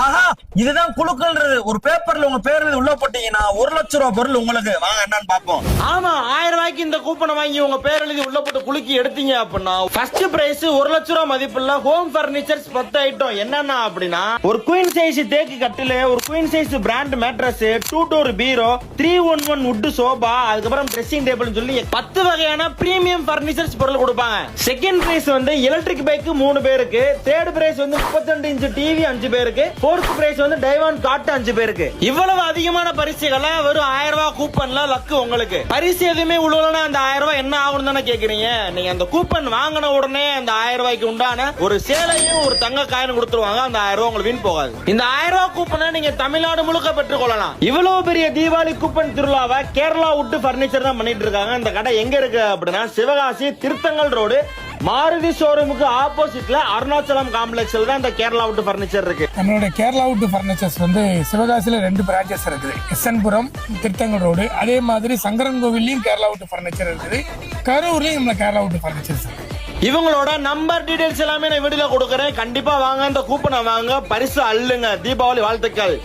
ஆஹா, இதுதான் குழுக்கள்ன்றது. ஒரு பேப்பர்ல உங்க பேர் எழுதி உள்ள போட்டீங்கன்னா 1,00,000 ரூபாய் பொருள் உங்களுக்கு. வாங்க என்னன்னு பாப்போம். ஆமா, 1000 ரூபாய்க்கு இந்த கூப்பனை வாங்கி உங்க பேர் எழுதி உள்ள போட்டு குலுக்கி எடுத்தீங்க அப்படின்னா ஃபர்ஸ்ட் பிரைஸ் 1,00,000 ரூபாய் மதிப்புள்ள ஹோம் பர்னிச்சர்ஸ் 10 ஐட்டம். என்னன்னா அப்படின்னா ஒரு குயின் சைஸ் தேக்கு கட்டில், ஒரு queen size brand mattress, 2 door bureau, 311 would sofa, அதுக்கப்புறம் ட்ரெஸ்ஸிங் டேபிள் சொல்லி 10 வகையான பிரீமியம் பர்னிச்சர்ஸ் பொருள் கொடுப்பாங்க. செகண்ட் பிரைஸ் வந்து எலக்ட்ரிக் பைக் 3 பேருக்கு, தேர்ட் பிரைஸ் வந்து 32 இன்ச் டிவி 5 பேருக்கு, ஃபோர்த் பிரைஸ் வந்து டைவான் காட் 5 பேருக்கு. இவ்வளவு அதிகமான பரிசுகளை வெறும் 1000 ரூபாய் கூப்பன்ல லக்கு உங்களுக்கு. பரிசு எதுவுமே உள்ள அந்த 1000 ரூபாய் என்ன ஆகும் தானே கேக்குறீங்க. நீங்க அந்த கூப்பன் வாங்கின உடனே அந்த 1000 ரூபாய்க்கு உண்டான ஒரு சேலையும் ஒரு தங்க காயின் கொடுத்துருவாங்க. அந்த 1000 ரூபாய் உங்களுக்கு வீண் போகாது. இந்த 1000 ரூபாய் கூப்பனை நீங்க தமிழ்நாடு முழுக்க பெற்றுக் கொள்ளலாம். இவ்வளவு பெரிய தீபாவளி கூப்பன் திருவிழாவை கேரளா வுட் பர்னிச்சர் தான் பண்ணிட்டு இருக்காங்க. இந்த கடை எங்க இருக்கு அப்படின்னா சிவகாசி திருத்தங்கல் ரோடு மாருதி ஷோரூமுக்கு ஆப்போசிட்ல அருணாச்சலம் காம்ப்ளெக்ஸ்ல தான் இந்த கேரளா வுட் பர்னிச்சர் இருக்கு. நம்மளோட கேரளா வுட் பர்னிச்சர்ஸ் வந்து சிவகாசியில 2 பிரான்ச்சஸ் இருக்குது. எஸ்என்புரம், திருத்தங்கல் ரோடு. அதே மாதிரி சங்கரன் கோவில்லையும் கேரளா வுட் பர்னிச்சர் இருக்குது. கரூர்லயும் நம்ம கேரளா வுட் பர்னிச்சர்ஸ் இருக்கு. இவங்களோட நம்பர் டீடைல்ஸ் எல்லாமே நான் வீடியோல கொடுக்கறேன். கண்டிப்பா வாங்க, இந்த கூப்பனை வாங்க, பரிசு அள்ளுங்க. தீபாவளி வாழ்த்துக்கள்.